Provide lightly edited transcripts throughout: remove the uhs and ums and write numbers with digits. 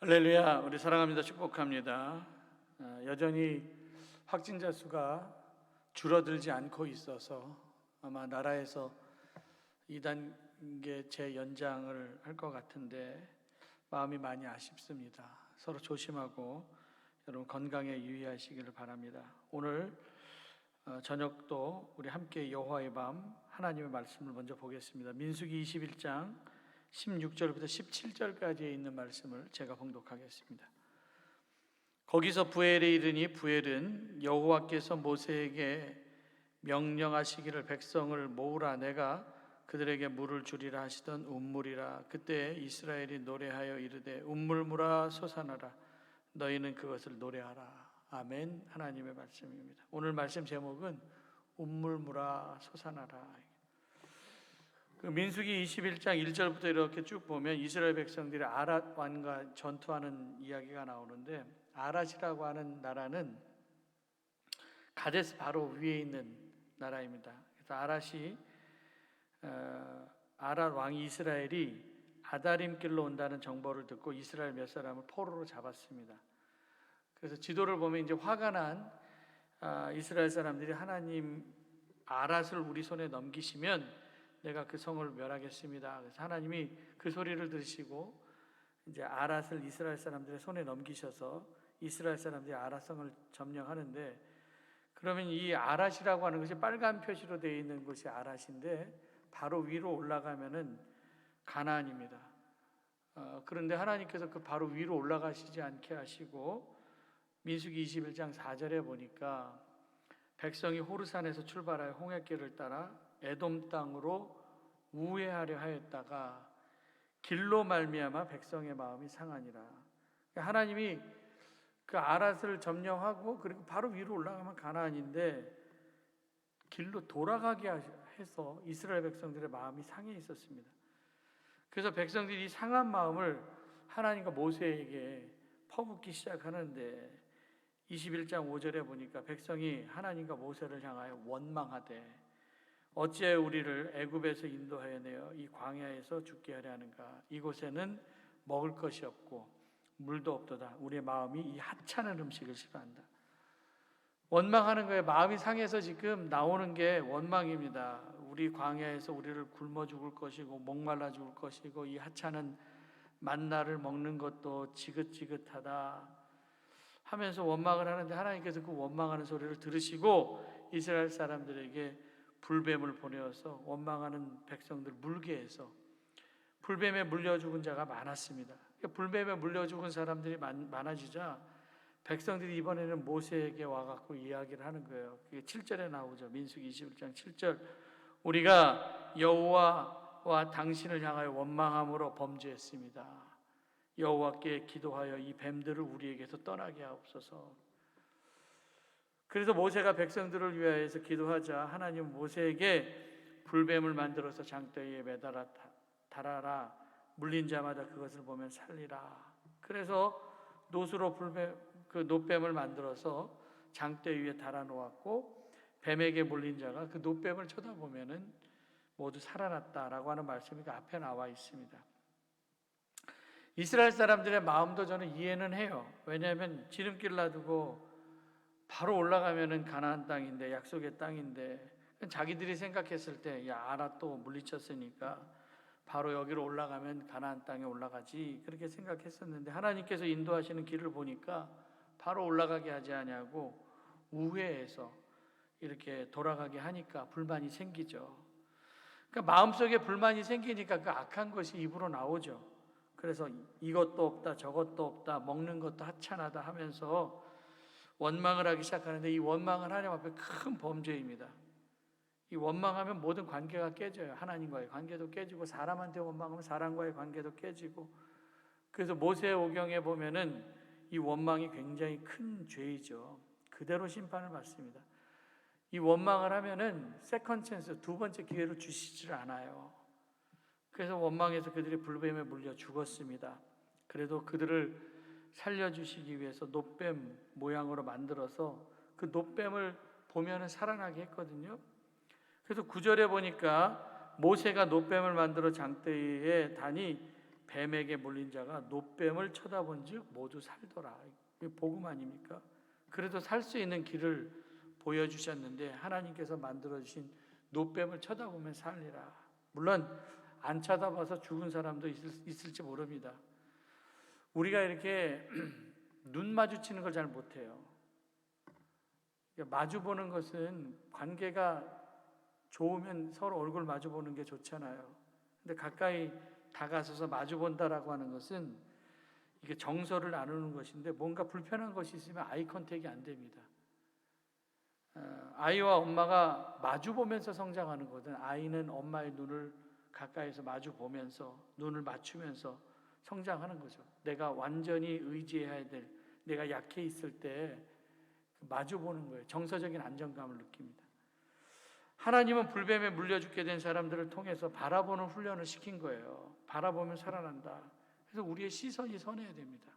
할렐루야. 우리 사랑합니다. 축복합니다. 여전히 확진자 수가 줄어들지 않고 있어서 아마 나라에서 2단계 재연장을 할 것 같은데 마음이 많이 아쉽습니다. 서로 조심하고 여러분 건강에 유의하시기를 바랍니다. 오늘 저녁도 우리 함께 여호와의 밤 하나님의 말씀을 먼저 보겠습니다. 민수기 21장 16절부터 17절까지에 있는 말씀을 제가 봉독하겠습니다. 거기서 부엘에 이르니 부엘은 여호와께서 모세에게 명령하시기를 백성을 모으라 내가 그들에게 물을 주리라 하시던 운물이라. 그때 이스라엘이 노래하여 이르되 운물물아 솟아나라 너희는 그것을 노래하라. 아멘. 하나님의 말씀입니다. 오늘 말씀 제목은 운물물아 솟아나라. 민수기 21장 1절부터 이렇게 쭉 보면 이스라엘 백성들이 아랏 왕과 전투하는 이야기가 나오는데, 아랏이라고 하는 나라는 가데스 바로 위에 있는 나라입니다. 그래서 아랏 왕 이스라엘이 아다림길로 온다는 정보를 듣고 이스라엘 몇 사람을 포로로 잡았습니다. 그래서 지도를 보면 이제 화가 난 이스라엘 사람들이 하나님 아랏을 우리 손에 넘기시면 내가 그 성을 멸하겠습니다. 그래서 하나님이 그 소리를 들으시고 이제 아랏을 이스라엘 사람들의 손에 넘기셔서 이스라엘 사람들이 아랏 성을 점령하는데, 그러면 이 아랏이라고 하는 것이 빨간 표시로 되어 있는 것이 아랏인데 바로 위로 올라가면은 가나안입니다. 그런데 하나님께서 그 바로 위로 올라가시지 않게 하시고 민수기 21장 4절에 보니까 백성이 호르산에서 출발하여 홍해길을 따라 에돔 땅으로 우회하려 하였다가 길로 말미암아 백성의 마음이 상하니라. 하나님이 그 아랏을 점령하고 그리고 바로 위로 올라가면 가나안인데 길로 돌아가게 해서 이스라엘 백성들의 마음이 상해 있었습니다. 그래서 백성들이 이 상한 마음을 하나님과 모세에게 퍼붓기 시작하는데 21장 5절에 보니까 백성이 하나님과 모세를 향하여 원망하되 어찌하여 우리를 애굽에서 인도하여 내어 이 광야에서 죽게 하려 하는가. 이곳에는 먹을 것이 없고 물도 없도다. 우리의 마음이 이 하찮은 음식을 싫어한다. 원망하는 거예요. 마음이 상해서 지금 나오는 게 원망입니다. 우리 광야에서 우리를 굶어 죽을 것이고 목말라 죽을 것이고 이 하찮은 만나를 먹는 것도 지긋지긋하다 하면서 원망을 하는데, 하나님께서 그 원망하는 소리를 들으시고 이스라엘 사람들에게 불뱀을 보내어서 원망하는 백성들 물게 해서 불뱀에 물려 죽은 자가 많았습니다. 불뱀에 물려 죽은 사람들이 많아지자 백성들이 이번에는 모세에게 와갖고 이야기를 하는 거예요. 그게 7절에 나오죠. 민수기 21장 7절. 우리가 여호와와 당신을 향하여 원망함으로 범죄했습니다. 여호와께 기도하여 이 뱀들을 우리에게서 떠나게 하옵소서. 그래서 모세가 백성들을 위하여서 기도하자 하나님 모세에게 불뱀을 만들어서 장대에 매달아 달아라. 물린 자마다 그것을 보면 살리라. 그래서 노수로 노뱀을 만들어서 장대 위에 달아 놓았고 뱀에게 물린 자가 그 노뱀을 쳐다보면은 모두 살아났다라고 하는 말씀이 그 앞에 나와 있습니다. 이스라엘 사람들의 마음도 저는 이해는 해요. 왜냐하면 지름길 놔두고 바로 올라가면은 가나안 땅인데, 약속의 땅인데, 자기들이 생각했을 때 야 아랏 또 물리쳤으니까 바로 여기로 올라가면 가나안 땅에 올라가지 그렇게 생각했었는데, 하나님께서 인도하시는 길을 보니까 바로 올라가게 하지 않냐고 우회해서 이렇게 돌아가게 하니까 불만이 생기죠. 그러니까 마음속에 불만이 생기니까 그 악한 것이 입으로 나오죠. 그래서 이것도 없다 저것도 없다 먹는 것도 하찮하다 하면서 원망을 하기 시작하는데, 이 원망은 하나님 앞에 큰 범죄입니다. 이 원망하면 모든 관계가 깨져요. 하나님과의 관계도 깨지고 사람한테 원망하면 사람과의 관계도 깨지고. 그래서 모세오경에 보면은 이 원망이 굉장히 큰 죄이죠. 그대로 심판을 받습니다. 이 원망을 하면은 세컨 찬스, 두 번째 기회를 주시질 않아요. 그래서 원망해서 그들이 불뱀에 물려 죽었습니다. 그래도 그들을 살려주시기 위해서 노뱀 모양으로 만들어서 그 노뱀을 보면은 살아나게 했거든요. 그래서 9절에 보니까 모세가 노뱀을 만들어 장대에 다니 뱀에게 몰린 자가 노뱀을 쳐다본즉 모두 살더라. 이게 복음 아닙니까? 그래도 살 수 있는 길을 보여주셨는데 하나님께서 만들어주신 노뱀을 쳐다보면 살리라. 물론 안 쳐다봐서 죽은 사람도 있을지 모릅니다. 우리가 이렇게 눈 마주치는 걸 잘 못해요. 마주 보는 것은 관계가 좋으면 서로 얼굴 마주 보는 게 좋잖아요. 근데 가까이 다가서서 마주 본다라고 하는 것은 이게 정서를 나누는 것인데 뭔가 불편한 것이 있으면 아이 컨택이 안 됩니다. 아이와 엄마가 마주 보면서 성장하는 거든 아이는 엄마의 눈을 가까이서 마주 보면서 눈을 맞추면서 성장하는 거죠. 내가 완전히 의지해야 될, 내가 약해 있을 때 마주 보는 거예요. 정서적인 안정감을 느낍니다. 하나님은 불뱀에 물려 죽게 된 사람들을 통해서 바라보는 훈련을 시킨 거예요. 바라보면 살아난다. 그래서 우리의 시선이 선해야 됩니다.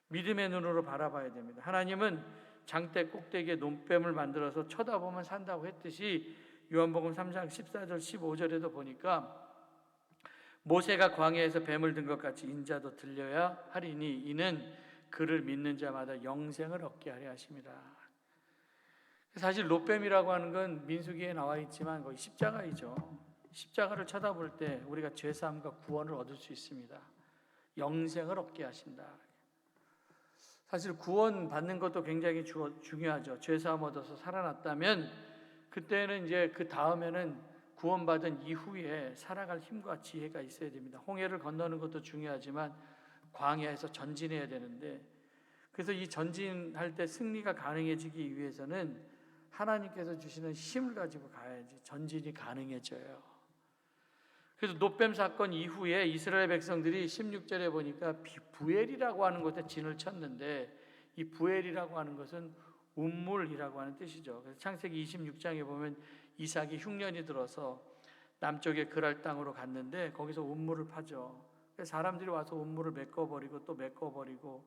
믿음의 눈으로 바라봐야 됩니다. 하나님은 장대 꼭대기에 논뱀을 만들어서 쳐다보면 산다고 했듯이 요한복음 3장 14절 15절에도 보니까 모세가 광야에서 뱀을 든 것 같이 인자도 들려야 하리니 이는 그를 믿는 자마다 영생을 얻게 하려 하심이라. 사실 롯뱀이라고 하는 건 민수기에 나와 있지만 거의 십자가이죠. 십자가를 쳐다볼 때 우리가 죄사함과 구원을 얻을 수 있습니다. 영생을 얻게 하신다. 사실 구원 받는 것도 굉장히 중요하죠. 죄사함 얻어서 살아났다면 그때는 이제 그 다음에는 구원받은 이후에 살아갈 힘과 지혜가 있어야 됩니다. 홍해를 건너는 것도 중요하지만 광야에서 전진해야 되는데 그래서 이 전진할 때 승리가 가능해지기 위해서는 하나님께서 주시는 힘을 가지고 가야지 전진이 가능해져요. 그래서 놋뱀 사건 이후에 이스라엘 백성들이 16절에 보니까 부엘이라고 하는 곳에 진을 쳤는데 이 부엘이라고 하는 것은 운물이라고 하는 뜻이죠. 그래서 창세기 26장에 보면 이삭이 흉년이 들어서 남쪽의 그랄 땅으로 갔는데 거기서 운물을 파죠. 그래서 사람들이 와서 운물을 메꿔버리고 또 메꿔버리고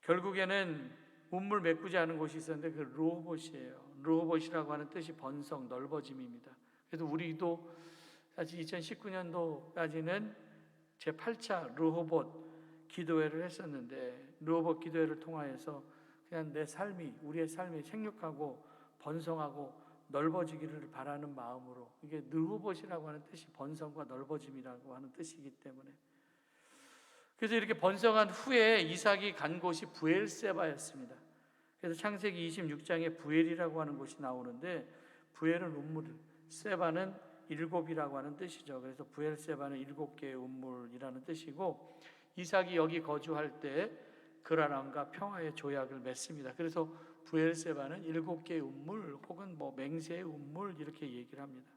결국에는 운물 메꾸지 않은 곳이 있었는데 그 르호봇이에요. 르호봇이라고 하는 뜻이 번성, 넓어짐입니다. 그래서 우리도 사실 2019년도까지는 제8차 르호봇 기도회를 했었는데 르호봇 기도회를 통하여서 그냥 내 삶이 우리의 삶이 생육하고 번성하고 넓어지기를 바라는 마음으로 이게 르호봇이라고 하는 뜻이 번성과 넓어짐이라고 하는 뜻이기 때문에 그래서 이렇게 번성한 후에 이삭이 간 곳이 부엘세바였습니다. 그래서 창세기 26장에 부엘이라고 하는 곳이 나오는데 부엘은 운물, 세바는 일곱이라고 하는 뜻이죠. 그래서 부엘세바는 7개의 운물이라는 뜻이고 이삭이 여기 거주할 때 그라람과 평화의 조약을 맺습니다. 그래서 부엘세바는 7개의 운물 혹은 맹세의 운물 이렇게 얘기를 합니다.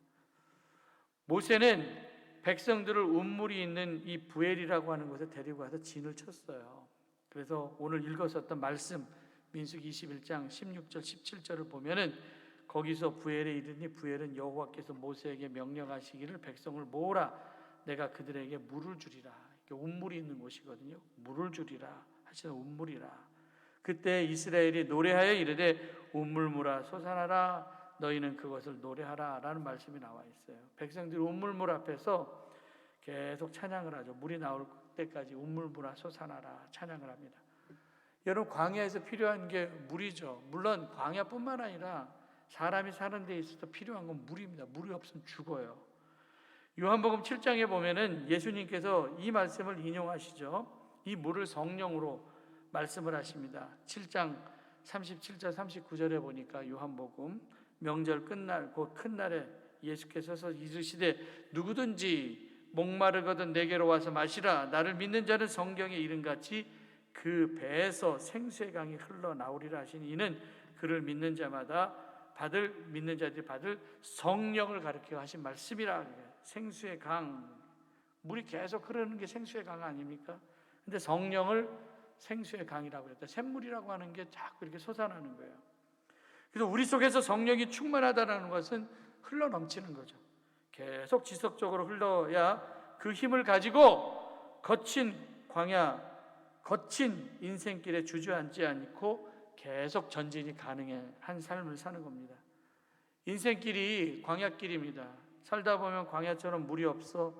모세는 백성들을 운물이 있는 이 부엘이라고 하는 곳에 데리고 가서 진을 쳤어요. 그래서 오늘 읽었었던 말씀 민수기 21장 16절 17절을 보면은 거기서 부엘에 이르니 부엘은 여호와께서 모세에게 명령하시기를 백성을 모으라 내가 그들에게 물을 주리라. 운물이 있는 곳이거든요. 물을 주리라 하시는 운물이라. 그때 이스라엘이 노래하여 이르되 운물물아 솟아나라 너희는 그것을 노래하라 라는 말씀이 나와 있어요. 백성들이 운물물 앞에서 계속 찬양을 하죠. 물이 나올 때까지 운물물아 솟아나라 찬양을 합니다. 여러분 광야에서 필요한 게 물이죠. 물론 광야뿐만 아니라 사람이 사는 데 있어서 필요한 건 물입니다. 물이 없으면 죽어요. 요한복음 7장에 보면은 예수님께서 이 말씀을 인용하시죠. 이 물을 성령으로 말씀을 하십니다. 7장 37절 39절에 보니까 요한복음 명절 끝날 곧 큰 날에 예수께서 이르시되 누구든지 목마르거든 내게로 와서 마시라. 나를 믿는 자는 성경에 이른같이 그 배에서 생수의 강이 흘러나오리라 하시니 이는 그를 믿는 자마다 믿는 자들이 받을 성령을 가르쳐 하신 말씀이라. 생수의 강, 물이 계속 흐르는 게 생수의 강 아닙니까? 근데 성령을 생수의 강이라고 했다. 샘물이라고 하는 게 자꾸 이렇게 솟아나는 거예요. 그래서 우리 속에서 성령이 충만하다는 것은 흘러 넘치는 거죠. 계속 지속적으로 흘러야 그 힘을 가지고 거친 광야, 거친 인생길에 주저앉지 않고 계속 전진이 가능한 삶을 사는 겁니다. 인생길이 광야길입니다. 살다 보면 광야처럼 물이 없어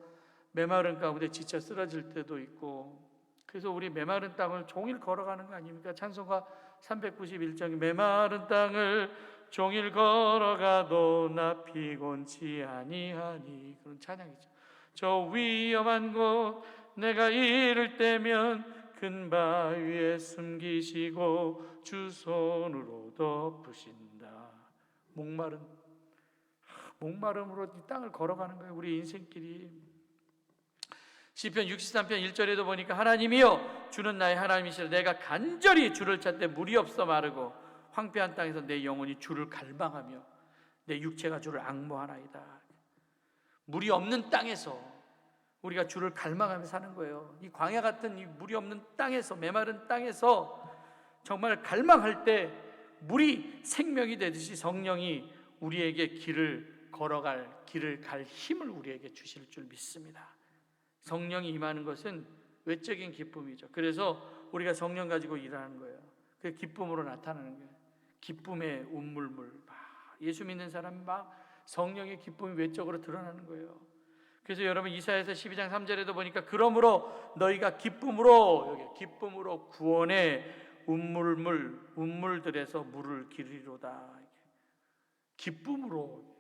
메마른 가운데 지쳐 쓰러질 때도 있고, 그래서 우리 메마른 땅을 종일 걸어가는 거 아닙니까? 찬송가 391장 메마른 땅을 종일 걸어가도 나 피곤치 아니하니, 그런 찬양이죠. 저 위험한 곳 내가 이를 때면 큰 바위에 숨기시고 주 손으로 덮으신다. 목마름으로 이 땅을 걸어가는 거예요, 우리 인생길이. 시편 63편 1절에도 보니까 하나님이여 주는 나의 하나님이시라. 내가 간절히 주를 찾되 물이 없어 마르고 황폐한 땅에서 내 영혼이 주를 갈망하며 내 육체가 주를 앙모하나이다. 물이 없는 땅에서 우리가 주를 갈망하며 사는 거예요. 이 광야 같은 이 물이 없는 땅에서, 메마른 땅에서 정말 갈망할 때 물이 생명이 되듯이 성령이 우리에게 길을 갈 힘을 우리에게 주실 줄 믿습니다. 성령이 임하는 것은 외적인 기쁨이죠. 그래서 우리가 성령 가지고 일하는 거예요. 그게 기쁨으로 나타나는 거예요. 기쁨의 운물물. 예수 믿는 사람은 막 성령의 기쁨이 외적으로 드러나는 거예요. 그래서 여러분 이사야서 12장 3절에도 보니까 그러므로 너희가 기쁨으로 구원의 운물들에서 물을 기르리로다. 기쁨으로.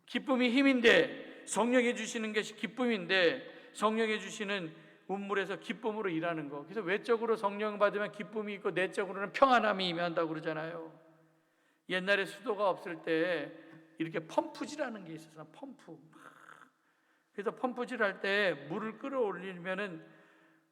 기쁨이 힘인데, 성령이 주시는 것이 기쁨인데, 성령이 주시는 운물에서 기쁨으로 일하는 거. 그래서 외적으로 성령 받으면 기쁨이 있고 내적으로는 평안함이 임한다고 그러잖아요. 옛날에 수도가 없을 때 이렇게 펌프질하는 게 있어서 펌프. 그래서 펌프질할 때 물을 끌어올리면은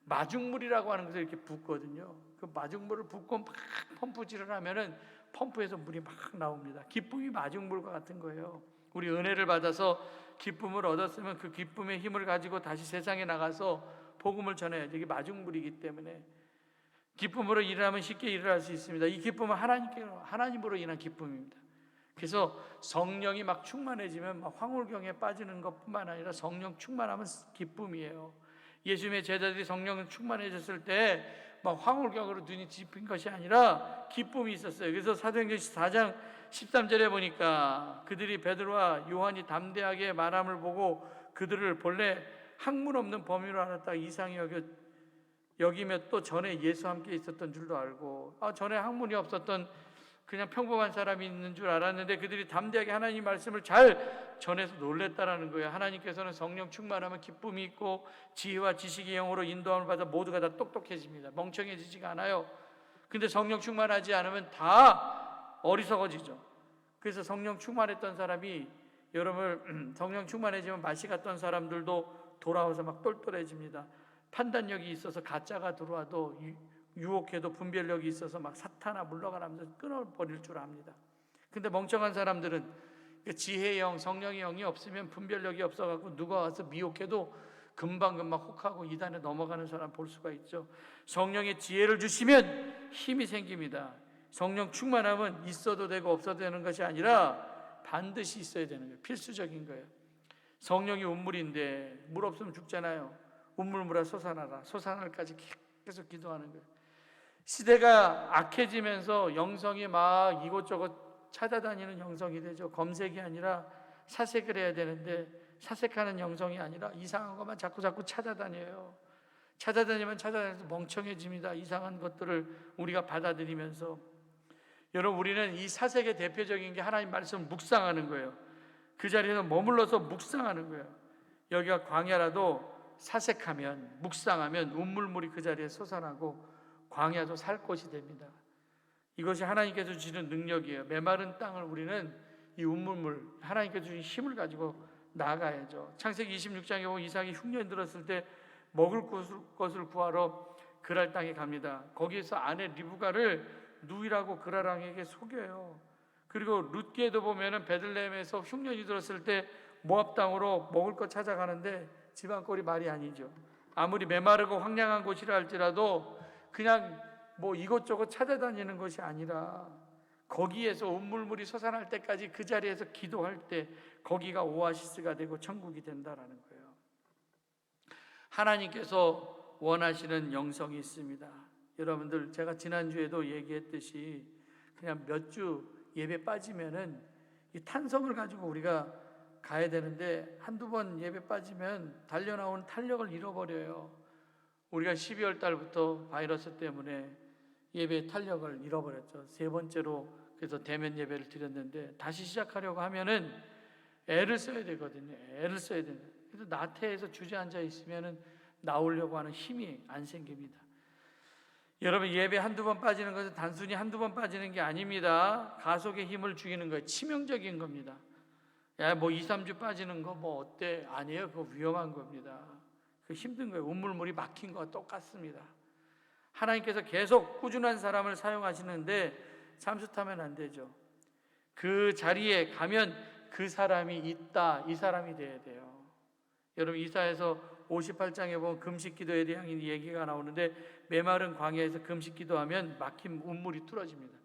마중물이라고 하는 것을 이렇게 붓거든요. 그 마중물을 붓고 막 펌프질을 하면은 펌프에서 물이 막 나옵니다. 기쁨이 마중물과 같은 거예요. 우리 은혜를 받아서 기쁨을 얻었으면 그 기쁨의 힘을 가지고 다시 세상에 나가서 복음을 전해야죠. 이게 마중물이기 때문에 기쁨으로 일하면 쉽게 일을 할 수 있습니다. 이 기쁨은 하나님으로 인한 기쁨입니다. 그래서 성령이 막 충만해지면 막 황홀경에 빠지는 것뿐만 아니라 성령 충만하면 기쁨이에요. 예수님의 제자들이 성령 충만해졌을 때 막 황홀경으로 눈이 짚힌 것이 아니라 기쁨이 있었어요. 그래서 사도행전 4장 13절에 보니까 그들이 베드로와 요한이 담대하게 말함을 보고 그들을 본래 학문 없는 범인으로 알았다가 이상히 여기며 또 전에 예수와 함께 있었던 줄도 알고, 전에 학문이 없었던 그냥 평범한 사람이 있는 줄 알았는데 그들이 담대하게 하나님 말씀을 잘 전해서 놀랬다라는 거예요. 하나님께서는 성령 충만하면 기쁨이 있고 지혜와 지식의 영으로 인도함을 받아 모두가 다 똑똑해집니다. 멍청해지지가 않아요. 근데 성령 충만하지 않으면 다 어리석어지죠. 그래서 성령 충만했던 사람이, 여러분 성령 충만해지면 맛이 갔던 사람들도 돌아와서 막 똘똘해집니다. 판단력이 있어서 가짜가 들어와도 유혹해도 분별력이 있어서 막 사탄아 물러가라면서 끊어버릴 줄 압니다. 근데 멍청한 사람들은 지혜의 영, 성령의 영이 없으면 분별력이 없어갖고 누가 와서 미혹해도 금방금방 혹하고 이단에 넘어가는 사람 볼 수가 있죠. 성령의 지혜를 주시면 힘이 생깁니다. 성령 충만하면 있어도 되고 없어도 되는 것이 아니라 반드시 있어야 되는 거예요. 필수적인 거예요. 성령이 운물인데 물 없으면 죽잖아요. 운물물아 솟아나라. 솟아날까지 계속 기도하는 거예요. 시대가 악해지면서 영성이 막 이곳저곳 찾아다니는 영성이 되죠. 검색이 아니라 사색을 해야 되는데 사색하는 영성이 아니라 이상한 것만 자꾸 찾아다녀요. 찾아다니면 찾아다니면서 멍청해집니다. 이상한 것들을 우리가 받아들이면서. 여러분, 우리는 이 사색의 대표적인 게 하나님 말씀을 묵상하는 거예요. 그 자리에서 머물러서 묵상하는 거예요. 여기가 광야라도 사색하면, 묵상하면 운물물이 그 자리에 솟아나고 광야도 살 곳이 됩니다. 이것이 하나님께서 주시는 능력이에요. 메마른 땅을 우리는 이 운물물, 하나님께서 주신 힘을 가지고 나아가야죠. 창세기 26장에 보면 이삭이 흉년 들었을 때 먹을 것을 구하러 그랄 땅에 갑니다. 거기에서 아내 리브가를 누이라고 그랄왕에게 속여요. 그리고 룻기에도 보면은 베들레헴에서 흉년이 들었을 때 모압 땅으로 먹을 것 찾아가는데 집안꼴이 말이 아니죠. 아무리 메마르고 황량한 곳이라 할지라도 그냥 뭐 이것저것 찾아다니는 것이 아니라 거기에서 운물물이 솟아날 때까지 그 자리에서 기도할 때 거기가 오아시스가 되고 천국이 된다라는 거예요. 하나님께서 원하시는 영성이 있습니다. 여러분들, 제가 지난주에도 얘기했듯이 그냥 몇 주 예배 빠지면은 이 탄성을 가지고 우리가 가야 되는데 한두 번 예배 빠지면 달려나온 탄력을 잃어버려요. 우리가 12월 달부터 바이러스 때문에 예배 탄력을 잃어버렸죠. 세 번째로 그래서 대면 예배를 드렸는데 다시 시작하려고 하면은 애를 써야 되거든요. 애를 써야 돼요. 그래서 나태해서 주저앉아 있으면은 나오려고 하는 힘이 안 생깁니다. 여러분, 예배 한두 번 빠지는 것은 단순히 한두 번 빠지는 게 아닙니다. 가속의 힘을 죽이는 거예요. 치명적인 겁니다. 야, 뭐 2, 3주 빠지는 거 뭐 어때? 아니에요. 그거 위험한 겁니다. 그 힘든 거예요. 우물물이 막힌 거와 똑같습니다. 하나님께서 계속 꾸준한 사람을 사용하시는데 잠수타면 안 되죠. 그 자리에 가면 그 사람이 있다, 이 사람이 돼야 돼요. 여러분, 이사야서 58장에 보면 금식기도에 대한 얘기가 나오는데 메마른 광야에서 금식기도하면 막힌 우물이 뚫어집니다.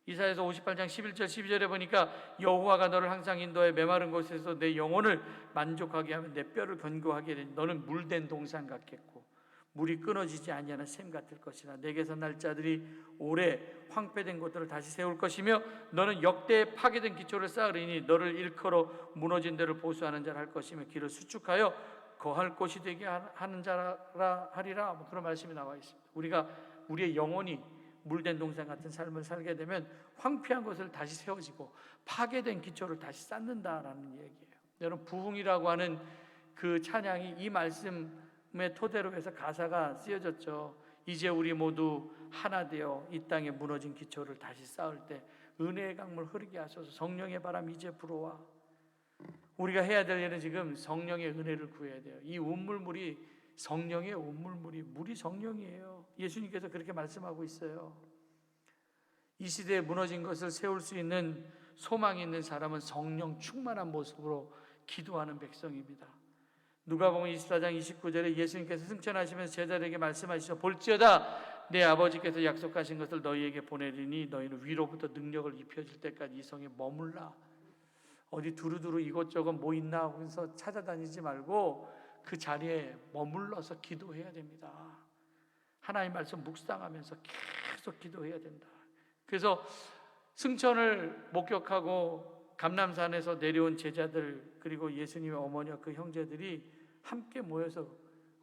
이사야서 58장 11절 12절에 보니까 여호와가 너를 항상 인도해 메마른 곳에서 내 영혼을 만족하게 하면 내 뼈를 견고하게 되니 너는 물된 동산 같겠고 물이 끊어지지 아니하는 샘 같을 것이라. 내게서 날 자들이 오래 황폐된 곳들을 다시 세울 것이며 너는 역대에 파괴된 기초를 쌓으리니 너를 일컬어 무너진 데를 보수하는 자라 할 것이며 길을 수축하여 거할 곳이 되게 하는 자라 하리라. 뭐 그런 말씀이 나와 있습니다. 우리가 우리의 영혼이 물된 동산 같은 삶을 살게 되면 황폐한 것을 다시 세워지고 파괴된 기초를 다시 쌓는다라는 얘기예요. 여러분, 부흥이라고 하는 그 찬양이 이 말씀의 토대로 해서 가사가 쓰여졌죠. 이제 우리 모두 하나 되어 이 땅에 무너진 기초를 다시 쌓을 때 은혜의 강물 흐르게 하소서. 성령의 바람 이제 불어와. 우리가 해야 될 일은 지금 성령의 은혜를 구해야 돼요. 이 우물물이 성령의 우물물이, 물이 성령이에요. 예수님께서 그렇게 말씀하고 있어요. 이 시대에 무너진 것을 세울 수 있는 소망이 있는 사람은 성령 충만한 모습으로 기도하는 백성입니다. 누가복음 24장 29절에 예수님께서 승천하시면서 제자들에게 말씀하시죠. 볼지어다 내 아버지께서 약속하신 것을 너희에게 보내리니 너희는 위로부터 능력을 입혀질 때까지 이 성에 머물라. 어디 두루두루 이것저것 뭐 있나 하면서 찾아다니지 말고 그 자리에 머물러서 기도해야 됩니다. 하나님 말씀 묵상하면서 계속 기도해야 된다. 그래서 승천을 목격하고 감람산에서 내려온 제자들 그리고 예수님의 어머니와 그 형제들이 함께 모여서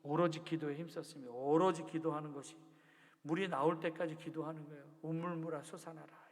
오로지 기도에 힘썼습니다. 오로지 기도하는 것이 물이 나올 때까지 기도하는 거예요. 우물물아 솟아나라.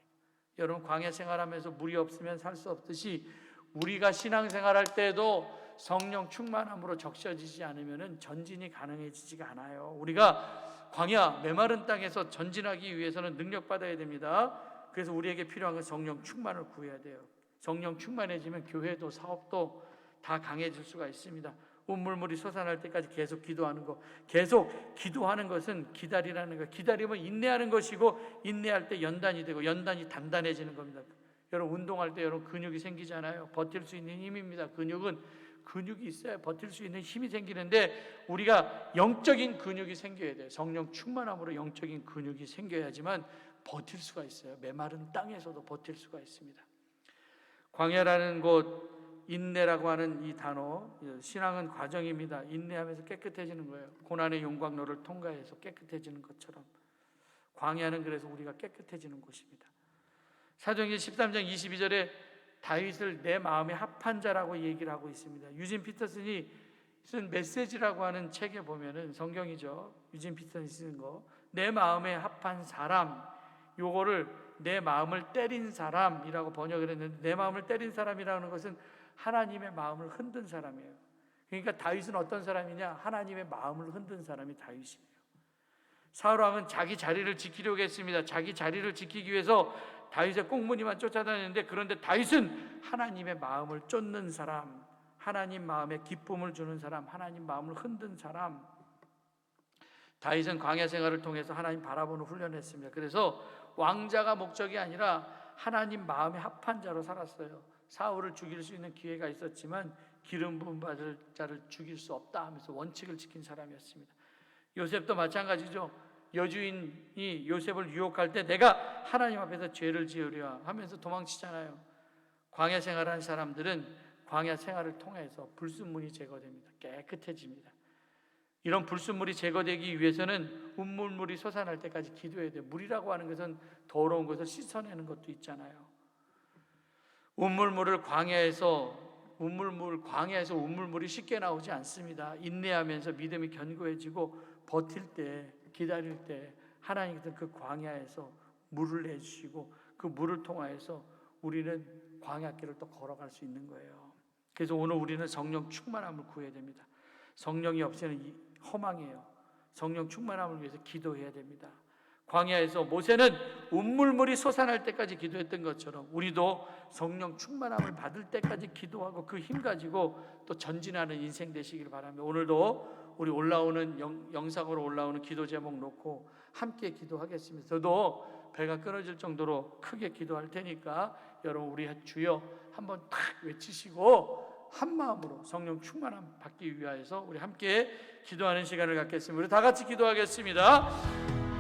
여러분, 광야 생활하면서 물이 없으면 살 수 없듯이 우리가 신앙생활할 때도 성령 충만함으로 적셔지지 않으면 전진이 가능해지지가 않아요. 우리가 광야 메마른 땅에서 전진하기 위해서는 능력받아야 됩니다. 그래서 우리에게 필요한 건 성령 충만을 구해야 돼요. 성령 충만해지면 교회도 사업도 다 강해질 수가 있습니다. 우물물이 솟아날 때까지 계속 기도하는 것, 계속 기도하는 것은 기다리라는 것. 기다리면 인내하는 것이고 인내할 때 연단이 되고 연단이 단단해지는 겁니다. 여러분, 운동할 때 여러분 근육이 생기잖아요. 버틸 수 있는 힘입니다. 근육이 있어야 버틸 수 있는 힘이 생기는데 우리가 영적인 근육이 생겨야 돼요. 성령 충만함으로 영적인 근육이 생겨야지만 버틸 수가 있어요. 메마른 땅에서도 버틸 수가 있습니다. 광야라는 곳, 인내라고 하는 이 단어, 신앙은 과정입니다. 인내하면서 깨끗해지는 거예요. 고난의 용광로를 통과해서 깨끗해지는 것처럼 광야는 그래서 우리가 깨끗해지는 곳입니다. 사도행전 13장 22절에 다윗을 내 마음에 합한 자라고 얘기를 하고 있습니다. 유진 피터슨이 쓴 메시지라고 하는 책에 보면은, 성경이죠. 유진 피터슨이 쓴 거, 내 마음에 합한 사람, 요거를 내 마음을 때린 사람이라고 번역을 했는데, 내 마음을 때린 사람이라는 것은 하나님의 마음을 흔든 사람이에요. 그러니까 다윗은 어떤 사람이냐? 하나님의 마음을 흔든 사람이 다윗이에요. 사울 왕은 자기 자리를 지키려고 했습니다. 자기 자리를 지키기 위해서 다윗의 꽁무니만 쫓아다녔는데, 그런데 다윗은 하나님의 마음을 쫓는 사람, 하나님 마음에 기쁨을 주는 사람, 하나님 마음을 흔든 사람. 다윗은 광야 생활을 통해서 하나님 바라보는 훈련을 했습니다. 그래서 왕자가 목적이 아니라 하나님 마음에 합한 자로 살았어요. 사울을 죽일 수 있는 기회가 있었지만 기름 부음 받을 자를 죽일 수 없다 하면서 원칙을 지킨 사람이었습니다. 요셉도 마찬가지죠. 여주인이 요셉을 유혹할 때 내가 하나님 앞에서 죄를 지으려 하면서 도망치잖아요. 광야 생활하는 사람들은 광야 생활을 통해서 불순물이 제거됩니다. 깨끗해집니다. 이런 불순물이 제거되기 위해서는 우물물이 솟아날 때까지 기도해야 돼요. 물이라고 하는 것은 더러운 것을 씻어내는 것도 있잖아요. 우물물을 광야에서 광야에서 우물물이 쉽게 나오지 않습니다. 인내하면서 믿음이 견고해지고 버틸 때, 기다릴 때 하나님께서 그 광야에서 물을 내주시고 그 물을 통하여서 우리는 광야길을 또 걸어갈 수 있는 거예요. 그래서 오늘 우리는 성령 충만함을 구해야 됩니다. 성령이 없이는 허망해요. 성령 충만함을 위해서 기도해야 됩니다. 광야에서 모세는 운물물이 솟아날 때까지 기도했던 것처럼 우리도 성령 충만함을 받을 때까지 기도하고 그 힘 가지고 또 전진하는 인생 되시길 바랍니다. 오늘도 우리 올라오는 영상으로 올라오는 기도 제목 놓고 함께 기도하겠습니다. 저도 배가 끊어질 정도로 크게 기도할 테니까 여러분 우리 주여 한번 탁 외치시고 한 마음으로 성령 충만함 받기 위하여서 우리 함께 기도하는 시간을 갖겠습니다. 우리 다 같이 기도하겠습니다.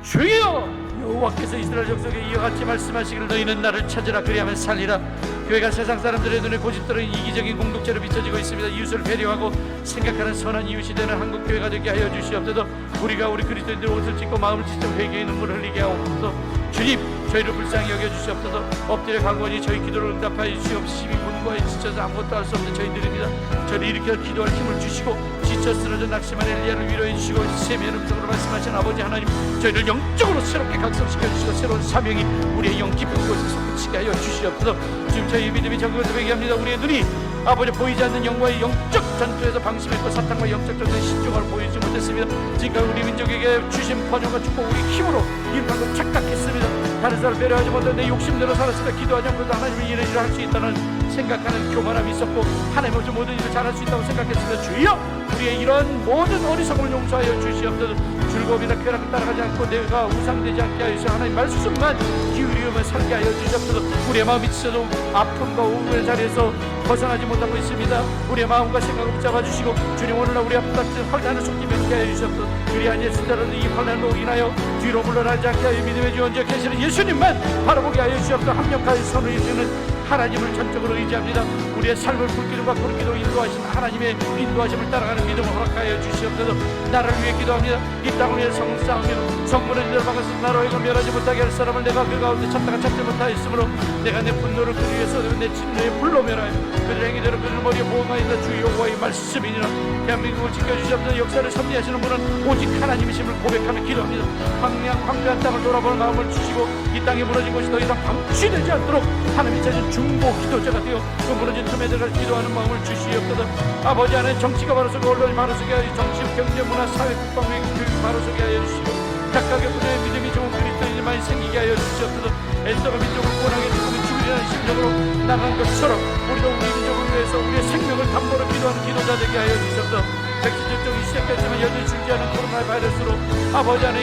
주여, 여호와께서 이스라엘 족속에 이와 같이 말씀하시기를 너희는 나를 찾으라 그리하면 살리라. 교회가 세상 사람들의 눈에 고집스러운 이기적인 공동체로 비춰지고 있습니다. 이웃을 배려하고 생각하는 선한 이웃이 되는 한국 교회가 되게 하여 주시옵소서. 우리가 우리 그리스도인들 옷을 찢고 마음을 찢어 회개의 눈물을 흘리게 하옵소서. 주님, 저희를 불쌍히 여겨주시옵소서. 엎드려 강건히 저희 기도를 응답하여 주시옵시고 분과에 지쳐서 아무것도 할 수 없는 저희들입니다. 저를 일으켜 기도할 힘을 주시고 지쳐 쓰러져 낙심한 엘리야를 위로해 주시고 세미한 음성으로 말씀하신 아버지 하나님, 저희를 영적으로 새롭게 각성시켜 주시고 새로운 사명이 우리의 영 깊은 곳에 솟구치게 하여 주시옵소서. 지금 저희 믿음이 적응해서 회개합니다. 우리의 눈이 아버지 보이지 않는 영과의 영적 전투에서 방심했고 사탄과 영적 전투에 신중함을 보이지 못했습니다. 지금까지 우리 민족에게 주신 번영과 축복 우리 힘으로 일한 걸 착각했습니다. 다른 사람을 배려하지 못한 내 욕심대로 살았으며 기도하지 않고도 하나님을 이런 일을 할 수 있다는 생각하는 교만함이 있었고 하나님 없이 모든 일을 잘할 수 있다고 생각했습니다. 주여, 우리의 이런 모든 어리석음을 용서하여 주시옵소서. 즐거움이나 쾌락을 따라가지 않고 내가 우상되지 않게 하여 주시고 하나님 말씀만 기울이며 살게 하여 주시옵소서. 우리의 마음이 지쳐도 아픔과 우울의 자리에서 벗어나지 못하고 있습니다. 우리의 마음과 생각을 붙잡아 주시고 주님, 오늘날 우리 앞에 닥친 환난을 속히 면케 하여 주시옵소서. 그리한 예수자라도 이 환난으로 인하여 뒤로 물러나지 않게 하여 믿음의 주 언제 계시는 예수님만 바라보게 하여 주시옵소서. 합력하여 선을 이루는 하나님을 전적으로 의지합니다. 우리의 삶을 불기름과 불기로 인도하신 하나님의 인도하심을 따라가는 믿음을 허락하여 주시옵소서. 나를 위해 기도합니다. 이 땅을 위해 성싸움으로 성문을 막아서 나로 하여금 멸하지 못하게 할 사람을 내가 그 가운데 찾다가 찾지 못하였으므로 내가 내 분노를 그들 위해서 내 진노의 불로 멸하여 그들 행위대로 그들 머리에 보호하였다. 주 여호와의 말씀이니라. 대한민국을 지켜주시옵소서. 역사를 섭리하시는 분은 오직 하나님이심을 고백하며 기도합니다. 황폐한 땅을 돌아볼 마음을 주시고 이 땅에 무너진 것이 더 이상 방치되지 않도록 하나님이 찾은 중보 기도자가 되어 그 무너진 틈에 들어가 기도하는 마음을 주시옵소서. 아버지 안에 정치가 바로 서게, 언론이 바로 서게 하여 정치, 경제, 문화, 사회, 국방, 외교, 교육이 바로 서게 하여 주시고 각각의 분야의 믿음이 좋은 그리스도인들만이 생기게 하여 주시옵소서. 에스더가 민족을 구원하게 죽으면 죽으리라는 심정으로 나간 것처럼 우리도 우리 민족을 위해서 우리의 생명을 담보로 기도하는 기도자 되게 하여 주시옵소서. 백신 접종이 시작됐지만 여전히 줄지 않은 코로나 바이러스로 아버지 안에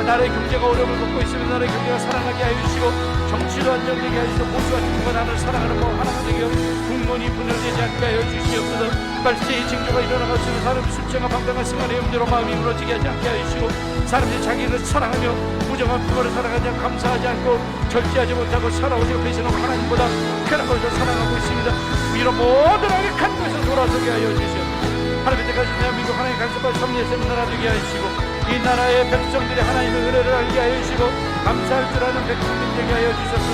나라의 경제가 어려움을 겪고 있으면 나라의 경제가 살아나게 하여 주시고 정치도 안정되게 하여 주시고 모두가 주님과 나를 사랑하는 마음 하나가 되게 하여 국론이 분열되지 않게 하여 주시옵소서. 말세의 징조가 일어나고 있으면 사람이 술취한 방탕한 승관의 염려로 마음이 무너지게 하지 않게 하여 주시고 사람들이 자기를 사랑하며 부정한 그거를 살아가지 않고 감사하지 않고 절제하지 못하고 살아오지 못하시는 하나님보다 쾌락을 더 사랑하고 있습니다. 이런 모든 악한 것을 돌아서게 하여 주시옵소서. 하나님 때까지 대한민국 하나님의 간섭과 섭리의 나라 되게 하시고 이 나라의 백성들이 하나님의 은혜를 알게 하여 주시고 감사할 줄 아는 백성들 되게 하여 주셔서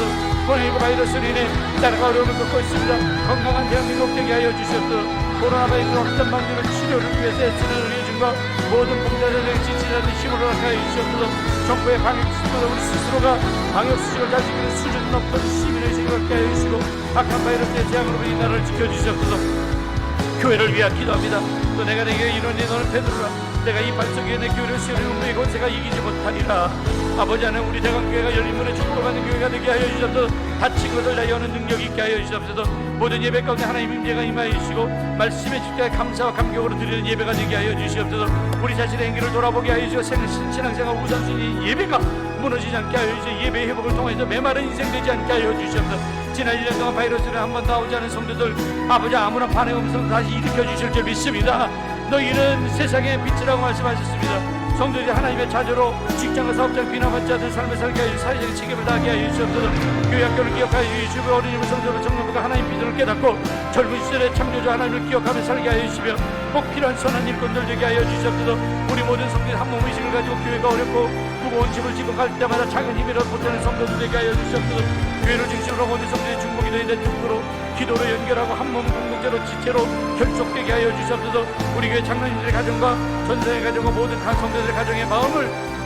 코로나19 바이러스로 인해 나라가 어려움을 겪고 있습니다. 건강한 대한민국 되게 하여 주셔서 코로나 바이러스 확산 방지를 치료를 위해서 애쓰는 의료진과 모든 봉사자들에게 지치자는 힘을 허락하여 주셔서 정부의 방역 수칙보다 우리 스스로가 방역 수칙을 잘 지키는 수준 높은 시민의식을 갖게 하여 주시고 악한 바이러스의 재앙으로 이 나라를 지켜주셔서 교회를 위하여 기도합니다. 또 내가 내게 이르노니 너는 베드로라. 내가 이 발석에 내 교회를 세우는 운명이 곧 제가 이기지 못하리라. 아버지 하나님, 우리 대강교회가 열린 문에 축복을 받는 교회가 되게 하여 주시옵소서. 다친 것을 다 여는 능력이 있게 하여 주시옵소서. 모든 예배 가운데 하나님 임재가 임하여 주시고 말씀의 주께 감사와 감격으로 드리는 예배가 되게 하여 주시옵소서. 우리 자신의 행위를 돌아보게 하여 주시고 신앙생활 우선순위 예배가 무너지지 않게 하여 주시고 예배 회복을 통해서 메마른 인생 되지 않게 하여 주시옵소서. 지난 1년 동안 바이러스를 한 번 나오지 않은 성도들 아버지 아무나 반응 없어서 다시 일으켜 주실 줄 믿습니다. 너희는 세상의 빛이라고 말씀하셨습니다. 성도들이 하나님의 자녀로 직장과 사업장 비난받지 않는 삶을 살게 하여 사회적인 책임을 다하게 하여 주시옵소서. 교회 학교를 기억하여 주시고 어린이와 성도들 청년부가 하나님 믿음을 깨닫고 젊은 시절의 창조주 하나님을 기억하며 살게 하여 주시며 꼭 필요한 선한 일꾼들 되게 하여 주시옵소서. 우리 모든 성도들이 한 몸 의식을 가지고 교회가 어렵고 무거운 짐을 지고 갈 때마다 작은 힘이라도 보태는 성도들 되게 하여 주시옵소서. 교회를 중심으로 모든 성도의 중보기도에 대한 중보로 기도로 연결하고 한몸 공동체로 지체로 결속되게 하여 주시옵소서. 우리 교회 장로님들의 가정과 전사의 가정과 모든 각 성도들의 가정의 마음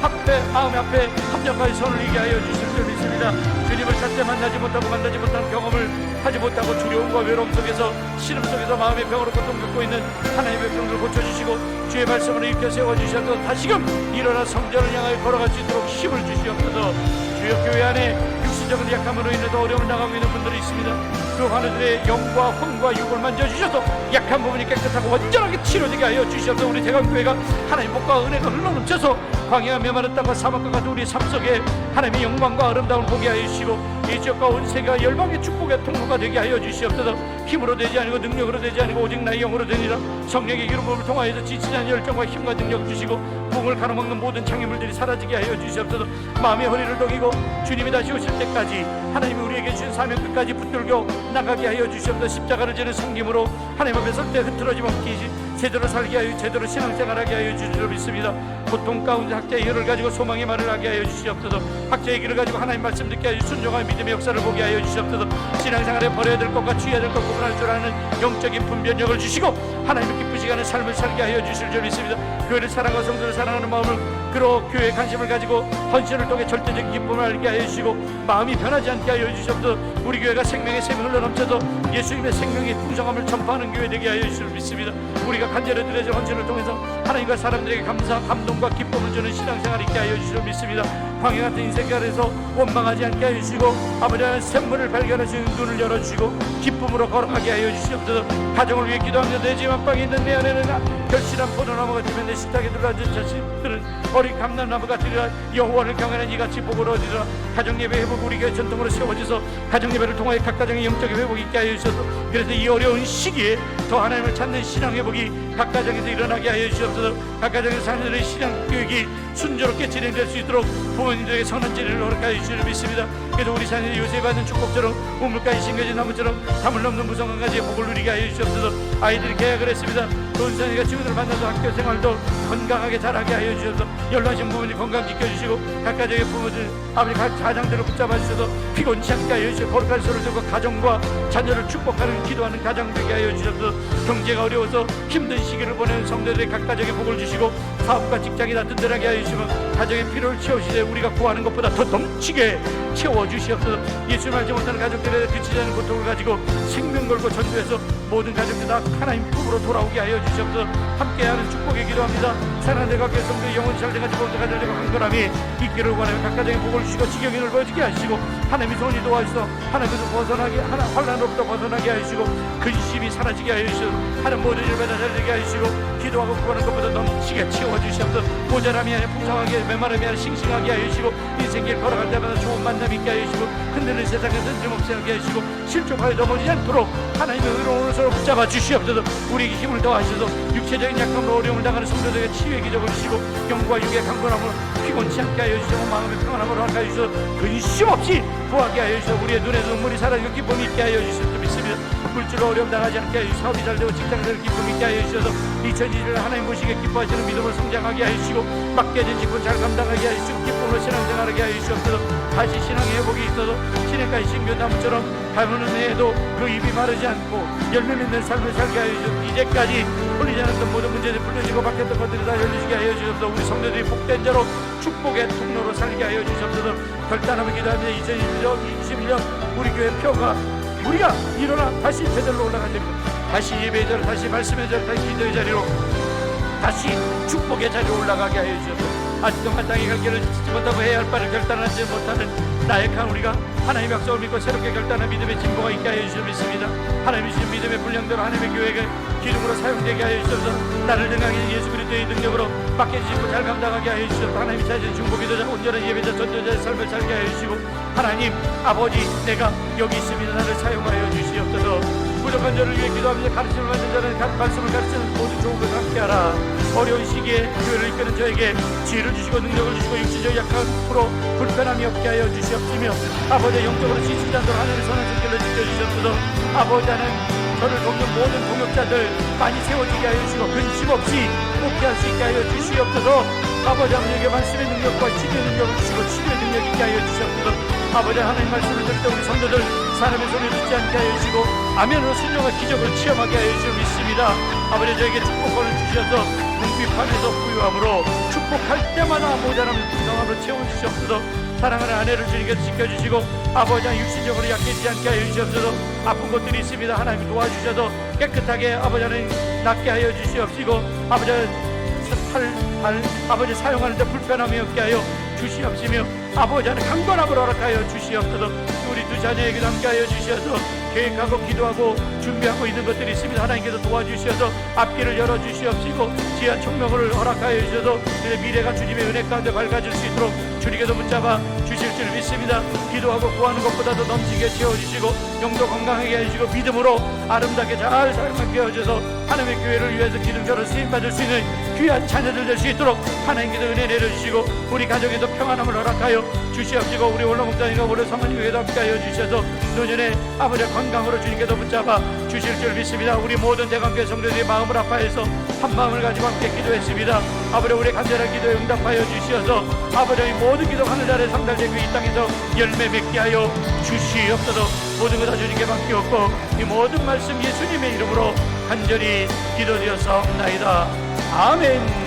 앞에 합력하여 손을 이게 하여 주실 줄 믿습니다. 주님을 찾되 만나지 못하는 경험을 하지 못하고 두려움과 외로움 속에서 신음 속에서 마음의 병으로 고통 겪고 있는 하나님의 백성들을 고쳐주시고 주의 말씀으로 일으켜 세워주셔서 다시금 일어나 성전을 향하여 걸어갈 수 있도록 힘을 주시옵소서. 주여 교회 안에 육신적인 약함으로 인해서 어려움을 당하고 있는 분들이 있습니다. 그 환우들의 영과魂과 육을 만져주셔서 약한 부분이 깨끗하고 완전하게 치료되게 하여 주시옵소서. 우리 대강교회가 하나님 복과 은혜가 흘러넘쳐서 광야와 메마른 땅과 사막과 같은 우리 삶 속에 하나님의 영광과 아름다움을 보게 하여 주시고 이 지역과 온 세계가 열방의 축복의 통로가 되게 하여 주시옵소서. 힘으로 되지 아니고 능력으로 되지 아니고 오직 나의 영으로 되니라. 성령의 기름을 통하여서 지치지 않은 열정과 힘과 능력 주시고 부흥을 가로막는 모든 장애물들이 사라지게 하여 주시옵소서. 마음의 허리를 독이고 주님이 다시 오실 때까지 하나님이 우리에게 주신 사명 끝까지 붙들고 나가게 하여 주시옵소서. 십자가를 지는 섬김으로 하나님 앞에 설 때 흐트러짐 없기 제대로 살게 하여 주시도록 신앙생활하게 하여 주시도록 믿습니다. 고통 가운데 학자의 혀를 가지고 소망의 말을 하게 하여 주시옵소서. 학자의 길을 가지고 하나님 말씀 듣게 하여 순종한 믿음의 역사를 보게 하여 주시옵소서. 신앙생활에 버려야 될 것과 취해야 될 것 구분할 줄 아는 영적인 분별력을 주시고 하나님의 기쁘시게 하는 삶을 살게 하여 주실 줄 믿습니다. 교회를 사랑하고 성도를 사랑하는 마음을 그로 교회에 관심을 가지고 헌신을 통해 절대적인 기쁨을 알게 하여 주시고 마음이 변하지 않게 하여 주시옵소서. 우리 교회가 생명의 샘이 흘러넘쳐서 예수님의 생명의 풍성함을 전파하는 교회 되게 하여 주실 줄 믿습니다. 우리가 간절히 드려진 헌신을 통해서 하나님과 사람들에게 감사, 감동과 기쁨을 주는 신앙생활이 있게 하여 주실 줄 믿습니다. 광야 같은 인생길에서 원망하지 않게 하여 주시고 아버지 하나님 샘물을 발견하시는 눈을 열어주시고 기쁨으로 걸어가게 하여 주시옵소서. 가정을 위해 기도하며 내 집 안방에 있는 내 안에는 결실한 포도나무 같으면 내 식탁에 들어앉은 자식들은 어린 감람나무 같으리라. 여호와를 경외하는 이같이 복을 얻으리라. 가정예배 회복 우리 교회 전통으로 세워져서 가정예배를 통하여 각 가정의 영적인 회복이 있게 하여 주셔서 그래서 이 어려운 시기에 더 하나님을 찾는 신앙 회복이 각 가정에서 일어나게 하여 주시옵소서. 각 가정의 자녀들의 신앙 교육이 순조롭게 진행될 수 있도록 부모님들에게 선한 진리를 허락하여 주시를 믿습니다. 그래서 우리 자녀들이 요새 받는 축복처럼 우물가에 심겨진 나무처럼 담을 넘는 무성한 가지의 복을 누리게 하여 주시옵소서. 아이들이 계약을 했습니다. 좋은 자녀가 친구들을 만나서 학교 생활도 건강하게 잘하게 하여 주셔서 연로하신 부모님 건강 지켜주시고 각 가정의 부모들 아버지 각 자장들을 붙잡아 주셔서 피곤치 않게 하여 주시고 거룩한 소를 듣고 가정과 자녀를 축복하는 기도하는 가정 되게 하여 주셔서 경제가 어려워서 힘든 시기를 보내는 성도들의 각 가정에 복을 주시고 사업과 직장이 다 든든하게 하여 주시면 가정의 필요를 채우시되 우리가 구하는 것보다 더 넘치게 채워주시옵소서. 예수님 알지 못하는 가족들의 그치지 않은 고통을 가지고 생명 걸고 전도해서 모든 가족들 다 하나님 품으로 돌아오게 하여 주시옵소서. 함께하는 축복에 기도합니다. 사랑하는 대각교회 성도의 영혼이 잘돼가 지금도 가져되고 한걸함이 있기를 원하며 각 가정에 복을 주시고 지경이 넓어지게 하시고 하나님의 손이 도와주셔서 하나님께서 벗어나게 환난으로부터 벗어나게 하시고 근심이 사라지게 하여 주시고 하나님 모든 일을 다 잘되게 하시고 기도하고 구하는 것보다 넘치게 채워주시옵소서. 모자람이 아니라 풍성하게 메마름이 아니라 싱싱하게 하여 주시고 인생길 걸어갈 때마다 좋은 만남 있게 하여 주시고 흔들리는 세상에 뜬금없이 하게 하시고 실족하여 넘어지지 않도록 하나님의 의로운 손을 붙잡아 주시옵소서. 우리에게 힘을 더하셔서 육체적인 약함으로 어려움을 당하는 성도들에게 치유의 기적을 주시고 영과 육의 강건함을 피곤치 않게 하여 주시고 마음의 평안함을 허락하여 주셔서 근심 없이 구하게 하여 주시고 우리의 눈에 눈물이 사라지고 기쁨이 있게 하여 주실 줄 믿습니다. 물질로 어려움 당하지 않게 하여 주시고 사업이 잘되고 직장에서 기쁨이 있게 하여 주셔서 2021년 하나님 보시기에 기뻐하시는 믿음을 성장하게 하여 주시고 맡겨진 직분 잘 감당하게 하여 주시고 기쁨으로 신앙생활하게 하여 주시옵소서. 다시 신앙의 회복이 있어서 신행까지 신교나무처럼 가무는 해에도 그 입이 마르지 않고 열매 맺는 삶을 살게 하여 주시고 이제까지 풀리지 않았던 모든 문제들 풀려지고 막혔던 것들이 다 열리게 하여 주시옵소서. 우리 성도들이 복된 자로 축복의 통로로 살게 하여 주시옵소서. 결단하며 기도하며 2021년 우리 교회 표가 우리가 일어나 다시 제대로 올라가야 됩니다. 다시 예배의 자리, 다시 말씀의 자리, 다시 기도의 자리로 다시 축복의 자리로 올라가게 하여 주시옵소서. 아직도 마땅히 갈 길을 찾지 못하고 해야 할 바를 결단하지 못하는 나약한 우리가 하나님의 약속을 믿고 새롭게 결단한 믿음의 진보가 있게 하여 주시옵소서. 믿습니다. 하나님이 주신 믿음의 분량대로 하나님의 교회가 기름으로 사용되게 하여 주셔서 나를 능하게 예수 그리스도의 능력으로 맡겨주시고 잘 감당하게 하여 주셔서 하나님이 찾으신 중보기도자 온전한 예배자 전도자의 삶을 살게 하여 주시고 하나님 아버지 내가 여기 있습니다. 나를 사용하여 주시옵소서. 부족한 자를 위해 기도하면서 가르침을 받는 자는 말씀을 가르치는 모든 좋은 것을 함께하라. 어려운 시기에 교회를 이끄는 저에게 지혜를 주시고 능력을 주시고 육체적 약함으로 불편함이 없게 하여 주시옵시며 아버지 영적으로 지치지 않도록 하늘의 선한 손길로 지켜주시옵소서. 아버지 하나님 저를 돕는 모든 동역자들 많이 세워지게 하여 주시고 근심 없이 복귀할 수 있게 하여 주시옵소서. 아버지 하나님에게 말씀의 능력과 치료의 능력을 주시고 치료의 능력 있게 하여 주시옵소서. 아버지 하나님 말씀을 들을 때 우리 성도들 사람의 소리 듣지 않게 하여 주시고 아멘으로 순종과 기적을 체험하게 하여 주시고 믿습니다. 아버지 저에게 축복을 주셔서 궁핍함에서 부유함으로 축복할 때마다 모자람 풍성함으로 채워주시옵소서. 사랑하는 아내를 주님께서 지켜주시고 아버지 육신적으로 약해지지 않게 하여 주시옵소서. 아픈 것들이 있습니다. 하나님 도와주셔서 깨끗하게 아버지 하나님 낫게 하여 주시옵시고 아버지 아버지 사용하는 데 불편함이 없게 하여 주시옵시며 아버지 하나님 강건함을 허락하여 주시옵소서. 우리 두 자녀에게도 함께 하여 주셔서 계획하고 기도하고 준비하고 있는 것들이 있습니다. 하나님께서 도와주셔서 앞길을 열어주시옵시고 지혜와 총명을 허락하여 주셔서 미래가 주님의 은혜 가운데 밝아질 수 있도록 주님께서 붙잡아 주실 줄 믿습니다. 기도하고 구하는 것보다도 넘치게 채워주시고 영도 건강하게 해주시고 믿음으로 아름답게 잘 사용하게 하셔서 하나님의 교회를 위해서 기름져로 쓰임받을 수 있는 귀한 자녀들 될 수 있도록 하나님께서 은혜 내려주시고 우리 가족에도 평안함을 허락하여 주시옵시고 우리 올라 목사님과 우리 성원님 교회도 함께 하여 주셔서 노년에 아버지의 건강으로 주님께서 붙잡아 주실 줄 믿습니다. 우리 모든 대관교회 성도들의 마음을 아파해서 한 마음을 가지고 함께 기도했습니다. 아버지 우리 간절한 기도에 응답하여 주시어서 아버지 모든 기도 하늘나라에 상달되고 이 땅에서 열매 맺게 하여 주시옵소서. 모든 것 다 주님께 맡기옵고 이 모든 말씀 예수님의 이름으로 간절히 기도되었사옵나이다. 아멘.